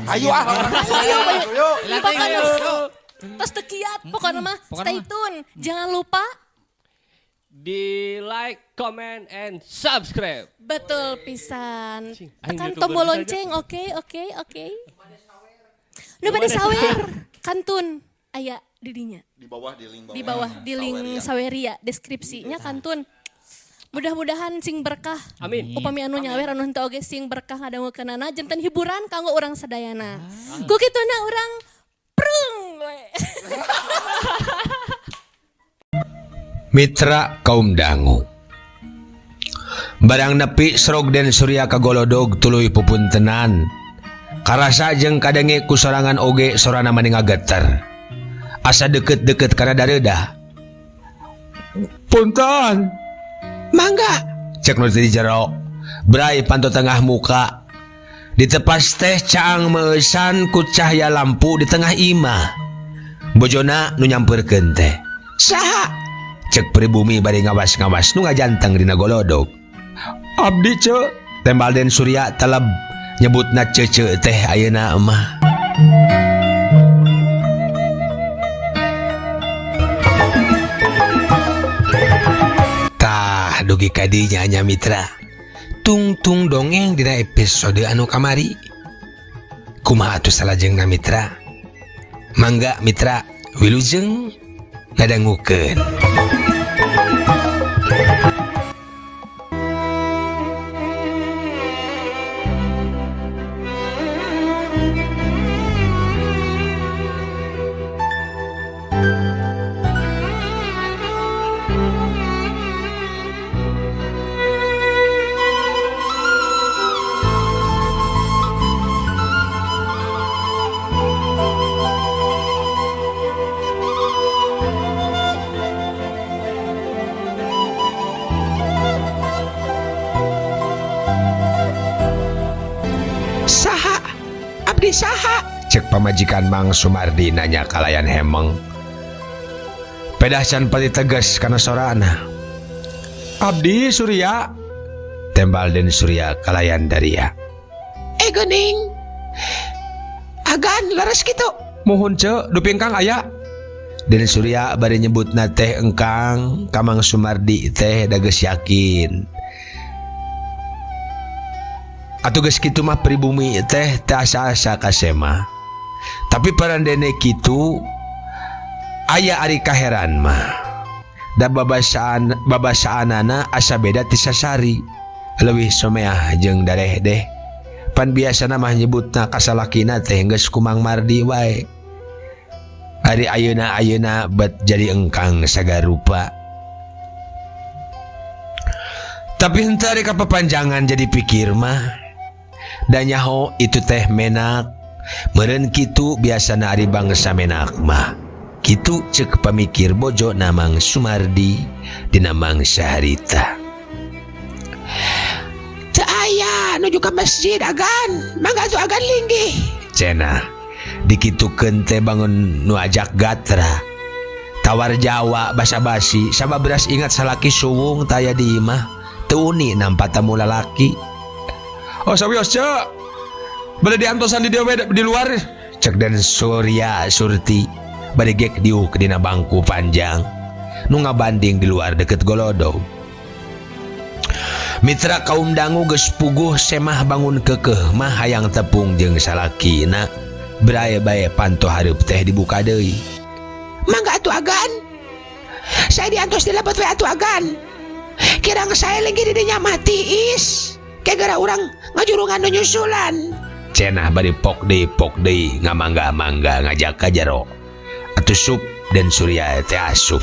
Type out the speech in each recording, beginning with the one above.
Ayo Ayo. Terus tekiat pokoknya mah stay tune. Jangan lupa di like, comment, and subscribe. betul pisan. Aing Tekan YouTuber tombol saja. lonceng. Oke. Nu bade sawer. Kantun aya didinya. Di bawah di link Di bawah di link Saweria deskripsinya kantun. Mudah-mudahan sing berkah. Amin. Upami anu nyawer anu henteu oge sing berkah ngadangukeunana janten hiburan kanggo urang sadayana. Ku kituna urang prung we. Mitra kaum dangu. Barang nepi Srog dan Surya kagolodog tuluy pupuntenan. Karasa jeung kadange ku sorangan oge sorana mani ngageter. Asa deket-deket kana dareudah. Punten. Mangga, cek nu di jero. Brai panto tengah muka. Ditepas teh caang meusan ku cahaya lampu di tengah imah. Bojona nu nyampeurkeun teh. Saha? Cek pribumi bari ngawas-ngawas nu ngajanteng dina golodog. Abdi ce, tembal den Surya teleb nyebutna cece teh ayeuna mah. Tah dugi kadinya nya mitra. Tungtung dongeng dina episode anu kamari. Kumaha atuh salajengna mitra? Mangga mitra wilujeng ngadangukeun. Saha? Abdi saha? Cek pamajikan Mang Sumardi nanya kalayan hemeng. Pedah can pati tegas kana sorana. Abdi Surya. Tembal den Surya kalayan Daria. Geuning. Agan laras kitu. Mohon ce, duping Kang aya. Den Surya bari nyebutna teh engkang ka Mang Sumardi teh dageus yakin. Atuh geus kitu mah pribumi teh asa-asa kasema. Tapi parandene kitu aya ari kaheran mah. Da babasaanana asa beda ti sasari. Leuwih someah jeung dareh deh. Pan biasana mah nyebutna kasalakina teh geus ku Mang Mardi wae. Ari ayeuna bet jadi engkang sagarupa. Tapi henteu ari kapapanjangan jadi pikir mah. Da nyaho itu teh menak. Meureun kitu biasana ari bangsa menak mah. Kitu ceuk pamikir bojo na Mang Sumardi dina mangsa harita. Teu aya nuju ka masjid agan. Mangga atuh agan linggih. Cenah. Dikitukeun teh bangun nu ajak gatra. Tawar Jawa basa-basi sababras ingat salaki suwung taya di imah. Teu uni nampa tamu lalaki. Oh sawios cek. Bade diantosan di di luar. Cek dan Surya Surti bade gek diuk dina bangku panjang. Nu ngabanding di luar deket golodog. Mitra kaum dangu geus puguh semah bangun keukeuh mah hayang tepung jeung salakina. Berae-bae panto hareup teh dibuka deui. Mangga atuh agan. Saya diantos dilebet we atuh agan. Kirang saya lagi di dinya mati is. Kegara urang ngajurungan nu nyusulan. Cenah bari pok deui ngamangga-mangga ngajak ka jero. Atuh sup dan Surya teh asup.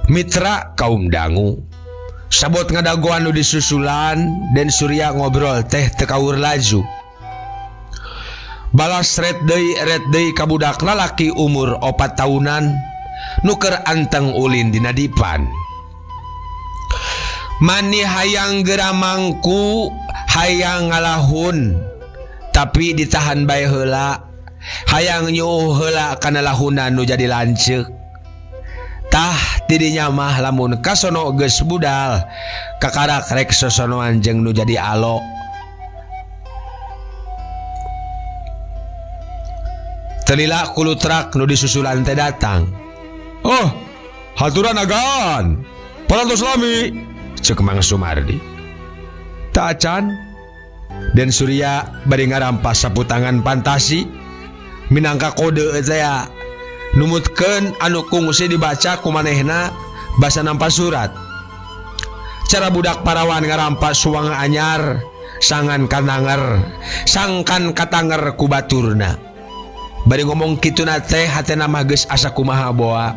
Mitra kaum dangu sabot ngadagoan nu disusulan dan Surya ngobrol teh teu kaur laju. balas red deui ka budak lalaki umur 4 tahunan nuker anteng ulin dina dipan. Mani hayang geramangku, hayang ngalahun, tapi ditahan bae heula. Hayang nyuh heula kana lahunan nu jadi lanceuk. Tah tidinya mah lamun kasono geus budal, kakarak rek sosonoan jeung nu jadi alo. Telila kulutrak nu disusulan teh datang. Oh, haturan agan. Parantos lami, cek Mang Sumardi. Taacan dan Surya bari ngarampas sapu tangan pantasi minangka kode saya numutkeun anu kungsi dibaca ku manehna basa nampas surat. Cara budak parawan ngarampas suwang anyar sangan kananger sangkan katanger ku baturna. Bari ngomong kituna teh hatena mah geus asa kumaha boa.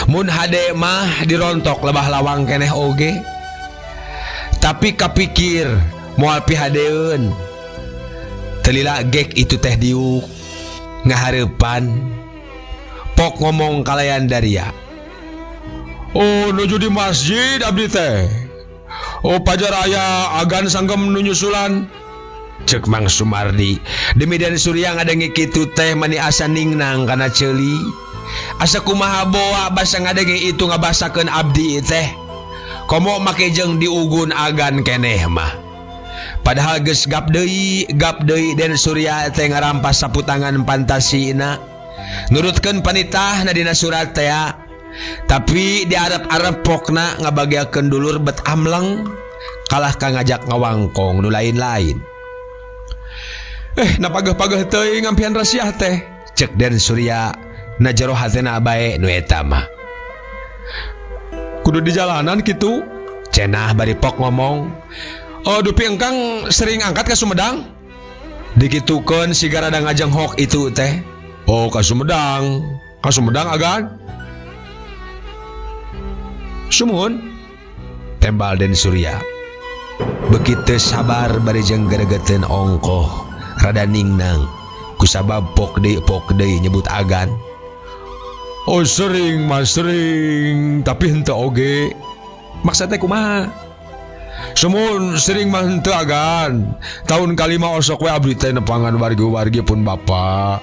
Mun hade mah dirontok lebah lawang keneh oge. Tapi kapikir moal pihadeun. Telila gek itu teh diuk ngahareupan. Pok ngomong kalayan Daria. Oh, nuju di masjid abdi teh. Oh, pajar aya agan sanggem nu nyusulan. Cek Mang Sumardi. Demi dan Surya ngadengi kitu teh mani asa ningnang kana ceuli. Asa kumaha boa basa ngadengi itu ngabasakeun abdi teh. Komo make jeung diugun agan keneh mah. Padahal geus gap deui dan Surya teh ngarampas sapu tangan pantasina. Nurutkeun panitahna dina surat teh. Tapi diarep-arep pokna ngabagiakeun dulur bet amleng kalah ka ngajak ngawangkong nu lain-lain. Napageh-pageh teuing ngampian rasiah teh, cek dan Surya na jero hatena bae nu eta mah. Kudu di jalanan kitu, cenah bari Pok ngomong. Oh, dupi engkang sering angkat ka Sumedang? Dikitukeun sigara da ngajenghok itu teh. Oh, ka Sumedang agan. Sumun, tembal dan Surya. Bekitu sabar bari jeung gregeteun ongkoh. Rada ningnang kusabab pok deui nyebut agan. Oh sering tapi henteu oge. Maksudnya kumaha? Sumun sering mah henteu agan. Tahun kalima osok we abdi teh nepangan wargi-wargi pun bapa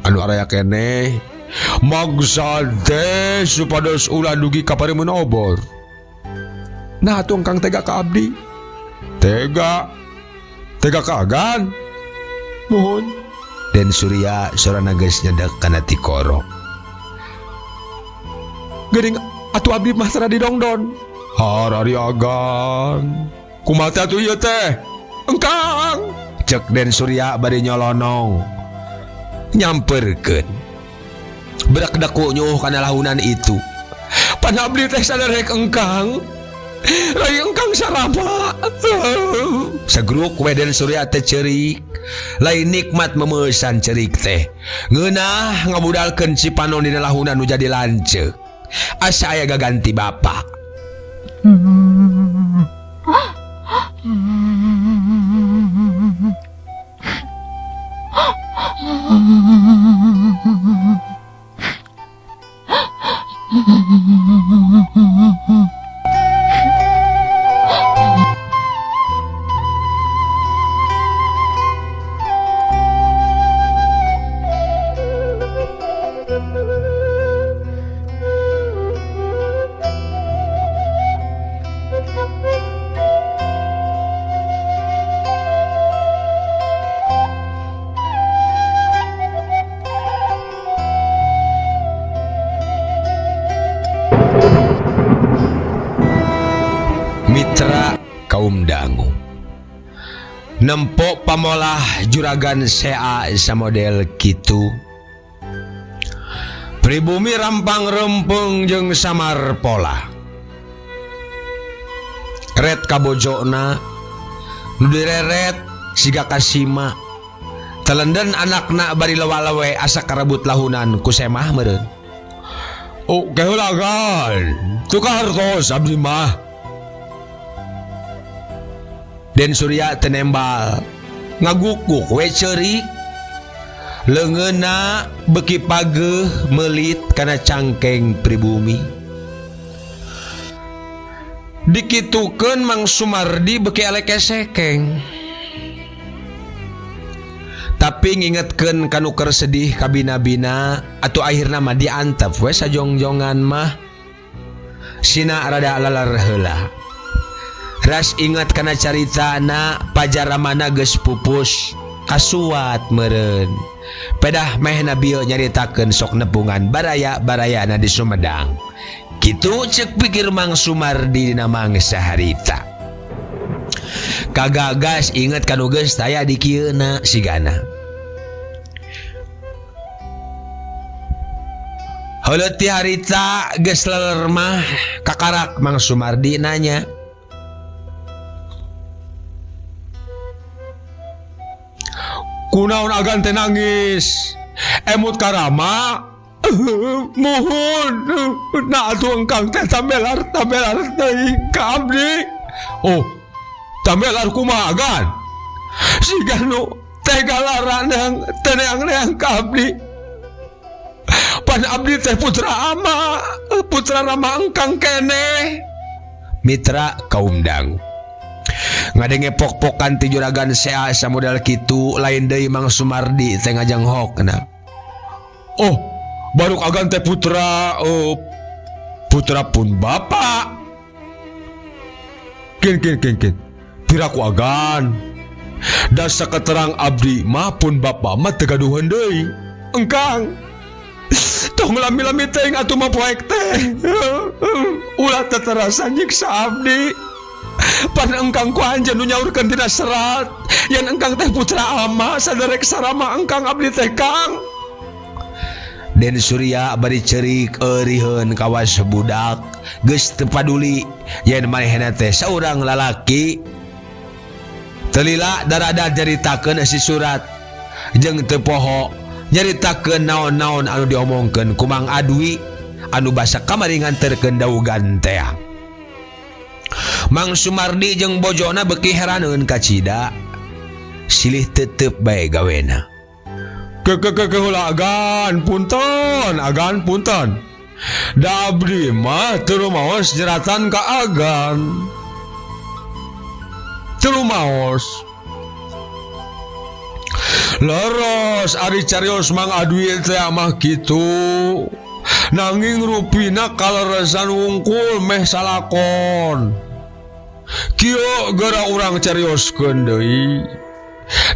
anu araya keneh. Maksud teh supados ulah dugi ka paremeun obor. Nah atuh engkang tega ka abdi. Tega ka agan. Mohon. Dan Surya sorana geus nyedak kana ti korok. Geuning atuh abdi mah tara didongdon. Harari agan. Kumaha teh atuh ieu teh? Engkang. Cek Den Surya bari nyolonong. Nyamperkeun. Berak daku nyuh kana lahunan itu. Pan abdi teh saderek engkang. Rai engkang sarama. Sagruk we Den Surya teh ceurik. Lain nikmat memesan cerik teh. Ngeunah ngabudalkeun si panon dina lahunan nu jadi lanceuk. Asa aya gaganti bapa. Mitra kaum dangu nempok pamolah juragan sea samodel kitu. Pribumi rampang rempeng jeung samar pola. Ret kabojona nu direret siga kasima. Telenden anakna bari lewa-lewe asa karebut lahunan ku semah meureun. Oh, keheulagan. Tukar hartos abdi mah. Den Surya tenembal ngaguk-guk we ceurik. Leungeunna beki pageuh melit kana cangkeng pribumi. Dikitukeun Mang Sumardi beki elek esekeng. Tapi ngingetkeun kanu keur sedih kabina-bina atuh akhirna mah diantep we sajongjongan mah. Sina rada lalar heula. Ras inget kana caritana pajaramana geus pupus kasuat meureun. Pedah meh nabieu nyaritakeun sok nepungan baraya-barayana di Sumedang. Kitu ceuk pikir Mang Sumardi dina mangsa harita. Kagagas inget kanu geus taya di kieuna sigana. Heuleut ti harita geus leler mah kakarak Mang Sumardi nanya. Kunaon agan teh nangis? Emut karama? Mohon. Nah atuh engkang teh tambelar teuing ka abdi. Oh, tambelar kumaha agan? Siga nu tega lara neang ka abdi. Pan abdi teh putra Rama engkang keneh. Mitra kaum dangu ngadenge pok-pokan ti juragan sea samodal kitu lain deui Mang Sumardi teh ngajanghokna. Oh, baruk agan teh putra pun bapak. Kin piraku agan. Da saketerang abdi mah pun bapak mah teu gaduhan deui. Engkang tong lami-lami teuing atuh mah poek teh. Ulah teu terasa nyiksa abdi. Pan engkang ku anjeun nu nyaurkeun tina serat yen engkang teh putra ama saderek sarama engkang abdi teh Kang. Den Surya bari ceurik euriheun kawas budak geus teu paduli yen manehna teh saurang lalaki. Teu lila darada nyaritakeun si surat jeung teu poho nyaritakeun naon-naon anu diomongkeun ku Mang Adwi anu basa kamari nganterkeun daugan teh. Mang Sumardi jeung bojona beki heraneun ka cida. Silih tetep bae gawena. Heula agan punten. Da abdi mah teu rumaos jeratan ka agan. Teu rumaos. Leres ari carios Mang Adwi teh mah kitu. Nanging rupina kaleresan wungkul meh salakon. Kieu geura urang carioskeun deui.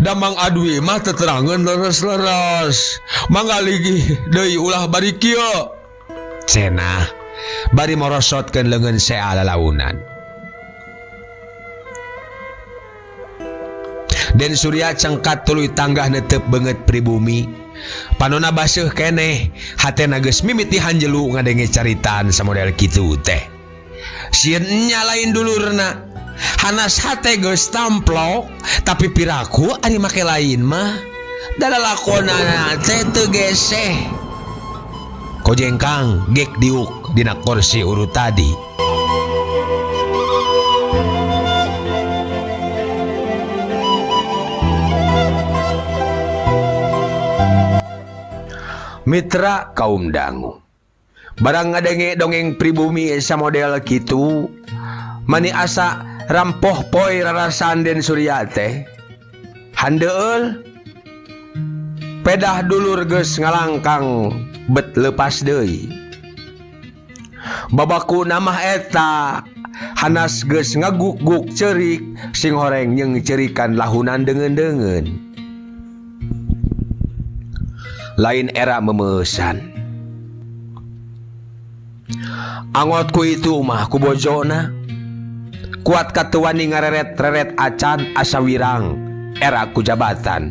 Da Mang Adwi mah teu terangeun leres-leres. Mangga ligih deui ulah bari kieu. Cenah bari morosotkeun leungeun sea lalaunan. Den Surya cengkat tuluy tanggah netep beungeut pribumi. Panonna baseuh keneh, hatena geus mimiti hanjelu ngadenge caritaan samodel kitu teh. Sieun nya lain dulurna. Hanas hate geus tamplok, tapi piraku ari make lain mah. Da lalakonana teh teu geseh. Kojengkang gek diuk dina kursi urut tadi. Mitra kaum dangu, barang ngadenge dongeng pribumi samodel kitu, mani asa rampoh poe rarasan Den Surya teh. Handeueul pedah dulur geus ngalangkang bet leupas deui. Babaku namah eta hanas geus ngaguk-guk ceurik sing horeng jeung ceurikan lahunan deungeun-deungeun. Lain era memeusan. Angotku itu mah ku bojona kuat katuani ngareret-reret acan asa wirang era ku jabatan.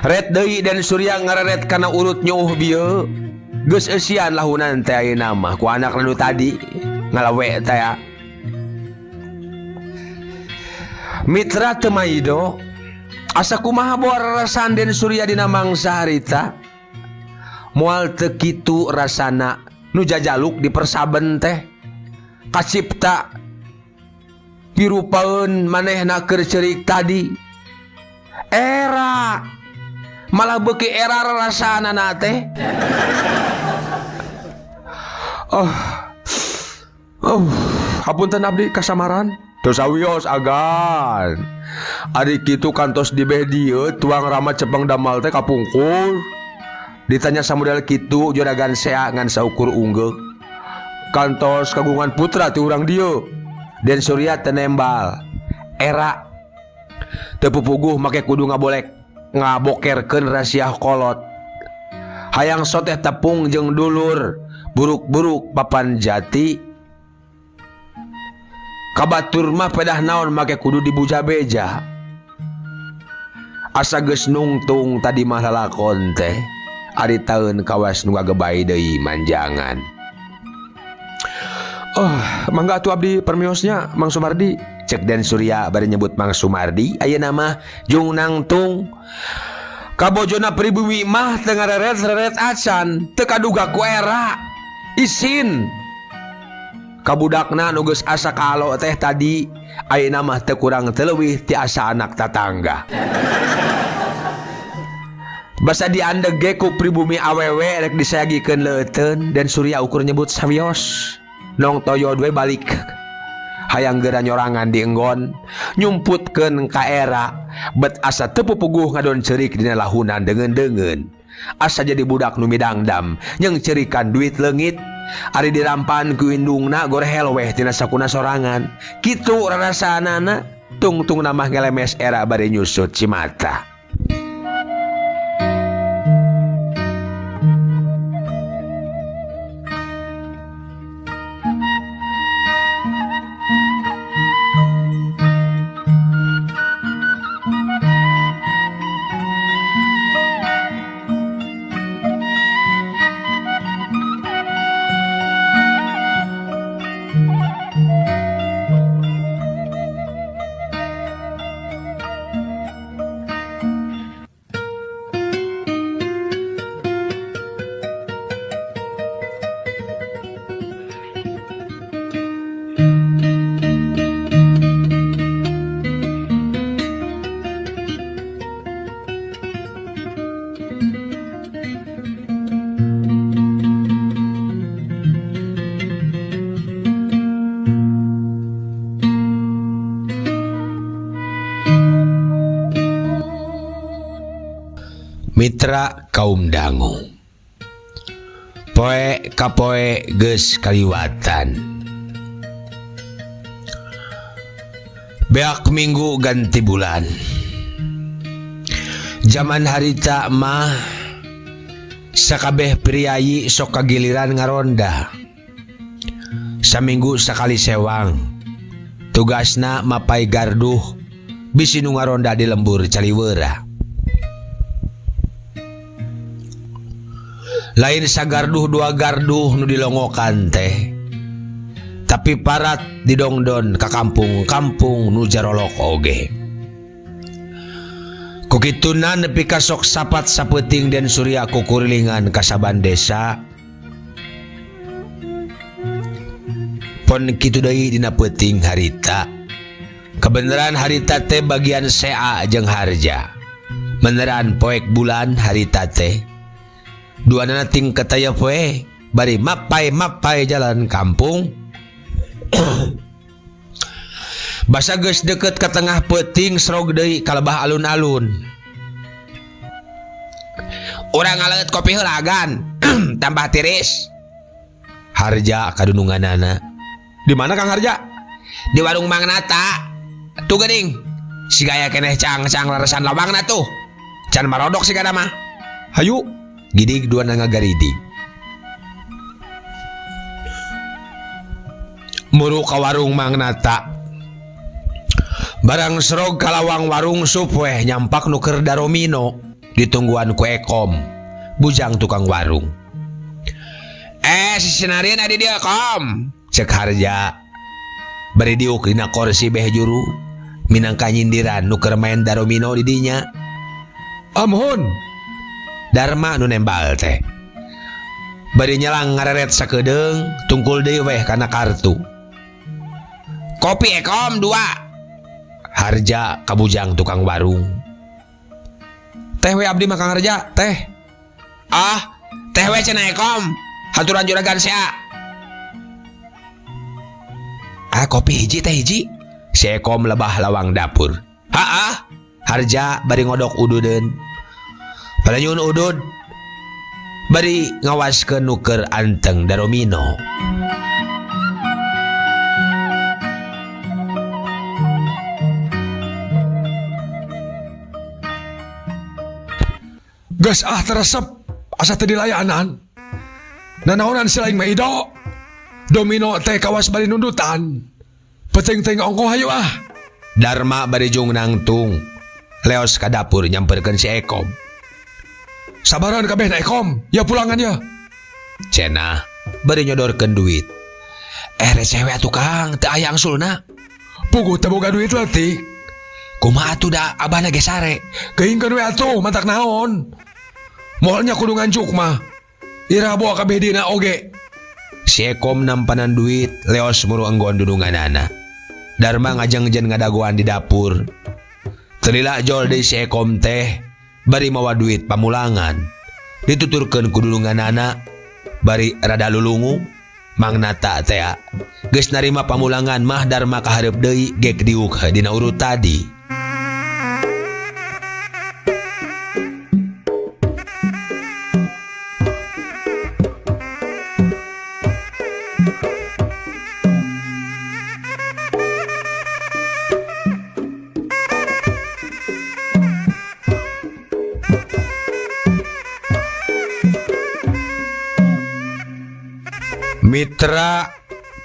Ret deui Den Surya ngareret kana urut nyuh bieu geus eusian lahunan teh ayeuna mah ku anak nu tadi ngalawe teh. Mitra teu maido asa kumaha boa rarasan Den Surya dina mangsa harita. Moal teu kitu rasana nu jajaluk di persaben teh kacipta pirupaeun manehna keur ceurik tadi. Era malah beuki era rasana teh. Hapunten abdi kasamaran. Tos awios agan. Ari kitu kantos dibeh dieu tuang rama cepeng damal teh kapungkur. Ditanya samudel kitu juragan sea ngan saukur unggul. Kantos kagungan putra ti urang dieu. Den Surya teu nembal. Era teu pupuguh make kudu ngabokerkeun rasiah kolot. Hayang soteh tepung jeung dulur buruk-buruk papan jati. Kabatur mah pedah naon make kudu dibuja beja. Asa geus nungtung tadi mah lalakon teh. Ari taeun kawas nu ngagebay deui manjangan. Mangga atuh abdi permiosnya Mang Sumardi. Cek Den Surya bari nyebut Mang Sumardi. Ayeuna mah jung nangtung. Kabojona pribumi mah teu ngareret-reret acan. Teu kaduga ku era. Isin. Kabudakna nu geus asa kalo teh tadi ayeuna mah teu kurang teu leuwih ti asa anak tatangga. Basa diandeg ge ku pribumi awewe rek disayagikeun leuteun. Den Surya ukur nyebut sawios. Nong toyod we balik. Hayang geura nyorangan di enggon nyumputkeun ka era bet asa teu pupuguh ngadon ceurik dina lahunan deungeun-deungeun. Asa jadi budak nu midangdam jeung ceurikan duit leungit. Ari dirampan ku indungna gorehel weh tina sakuna sorangan. Kitu rarasanana tungtung namah ngelemes era bari nyusut cimata. Mitra kaum dangu, poe kapoe geus kaliwatan. Beak minggu ganti bulan. Zaman harita mah sakabeh priayi sok kagiliran ngaronda. Saminggu sakali sewang. Tugasna mapai garduh bisi nu ngaronda di lembur Caliweura. Lain sagarduh dua garduh nu dilongokan teh. Tapi parat didongdon ka kampung-kampung nu jarolok oge. Kukituna nepi ka sok sapat sapeuting Den Surya kukurilingan ka saban desa. Pon kitu deui dina peuting harita. Kebeneran harita teh bagian sea jeung harja. Beneran poek bulan harita teh. Duana ting kataya poe bari mapai jalan kampung. Basa geus deukeut ka tengah peuting srog deui kalebah alun-alun. Urang ngaleut kopi heula agan. Tambah tiris. Harja kadununganana. Di mana Kang Harja? Di warung Mang Nata. Tuh geuning. Si gaya keneh cang-cang leresan lawangna tuh. Can marodok si kana mah. Hayu. Gidig dua nanga garidi. Muru ka warung Mang Nata. Barang serog kalawang warung sup weh nyampak nuker daromino ditungguan ku Ekom, bujang tukang warung. Si Sinarian adi dia Kom, cek Harja. Bari diuk dina kursi beh juru minangka nyindiran nuker main daromino di dinya. Amhun Darma nu nembal teh. Bari nyelang ngareret sakedeung tungkul deui weh kana kartu. Kopi Ekom 2. Harja kabujang tukang warung. Teh we abdi mah Kang Harja, teh. Ah, teh we cenah Ekom. Haturan juragan sia. Ah, kopi hiji teh hiji. Si Ekom lebah lawang dapur. Ah, Harja bari ngodok ududeun. Pada nyun udud. Bari ngawaskeun nuker anteng daromino. Gas teresep asa teu dilayanan. Nanaonan si lain mah ido. Domino teh kawas bari nundutan. Penting teh ongkoh hayu ah. Darma bari jung nangtung. Leos ka dapur nyamperkeun si Ekom. Sabaran kabeh na Ekom, ya pulangan ya. Cenah bari nyodorkeun duit. Recewe atuh Kang, teu aya angsulna. Puguh teu boga duit leutik. Kumaha atuh da abana ge sare. Keingkeun we atuh mantak naon. Moalnya kudu nganjuk mah. Ira boa kabeh dina oge. Si Ekom nampanan duit, leos muru enggon dudunganana. Darma ngajengjen ngadagoan di dapur. Telila jol deui si Ekom teh, bari mawa duit pamulangan. Dituturkeun ku dudunganana, bari rada lulungu. Mang Nata teh geus narima pamulangan mah Darma kahareup deui gek diuk dina urut tadi. Mitra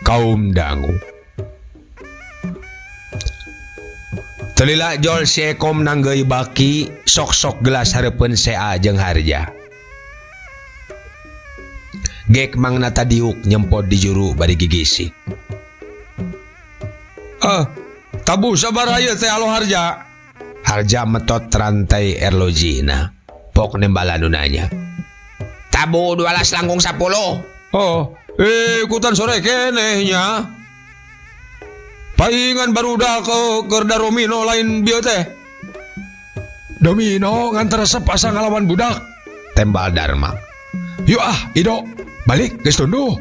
kaum dangu. Telila jol si Ekom nanggeuy baki sok-sok gelas hareupeun Sea jeung Harja. Gek Mang Nata diuk nyempot di juru bari gigisik. Tabu sabar aya teh alo Harja. Harja metot rantai erlojina. Pok nembalan nanya. Tabu 12 langkung 10. Ikutan sore kenehnya. Paingan barudak ke daromino lain bieu teh. Domino ngan resep asa ngalawan budak. Tembal Darma. Yuk Ido, balik geus tunduh.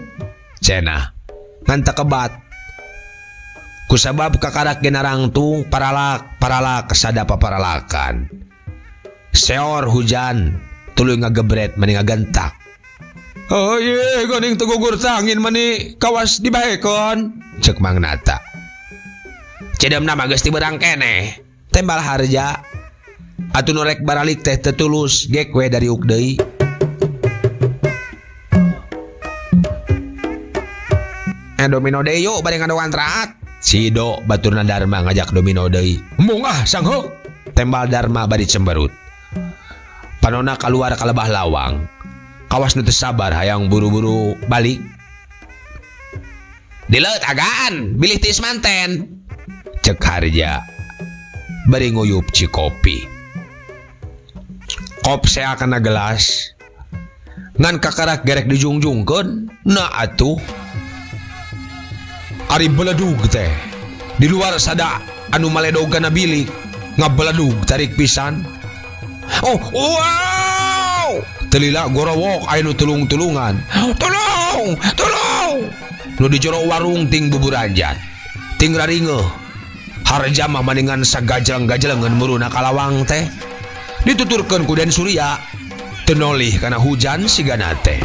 Cenah ngan takebat. Kusabab kakarak genarangtung paralak sadapa paralakan. Seor hujan tuluy ngagebret meni ngagentak. Oh iya, goning tegugur tangin mani kawas dibahekeun. Cek Mang Nata. Cedemna mah geus tibeurang keneh. Tembal Harja. Atuh nu rek baralik teh teu tulus gek we dari uk deui. Domino deui yuk bari ngadoan raat. Si Do baturna Darma ngajak domino deui. Mung sangheuk. Tembal Darma bari cemberut. Panonna kaluar ka lebah lawang. Kawas nu teu sabar hayang buru-buru balik. Dileut agaan, bilih tis manten. Cek Harja. Bari nguyup ci kopi. Kop Sea kana gelas. Ngan kakarak gerek dijungjungkeun. Na atuh. Ari beledug teh. Di luar sada anu maledog kana bilik. Ngabeledug tarik pisan. Oh, wow! Telila gorowok aya nu tulung-tulungan. Tolong! Nu di jero warung ting buburanjan. Ting raringeun. Harja mah maningan sagajlang-gajlengeun muruna kalawang teh. Dituturkeun ku Den Surya. Teu nolih kana hujan sigana teh.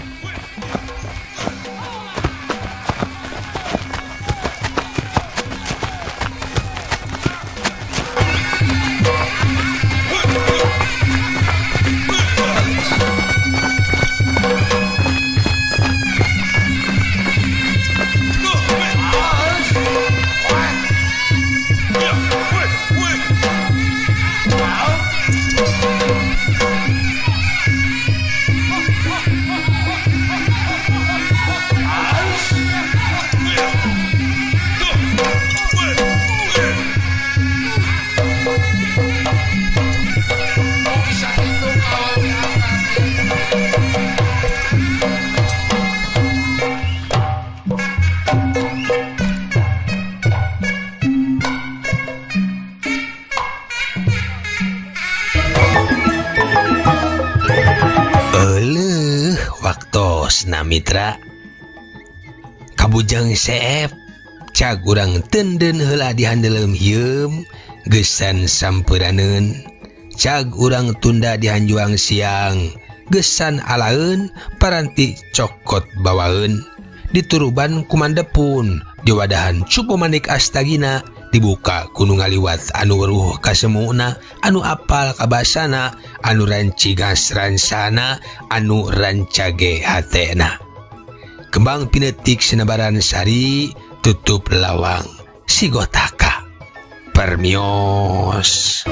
na mitra. Kabujang seep cag urang tenden heula dihandelem hieum gesan sampuraneun. Cag urang tunda dihanjuang siang gesan alaeun paranti cokot bawaeun. Dituruban kumandepun diwadahan cupu manik astagina dibuka kuno ngaliwat anu weruh kasemuna anu apal kabasana anu rancigas ransana anu rancage hatena. Kembang pinetik senabaran sari tutup lawang sigotaka permios.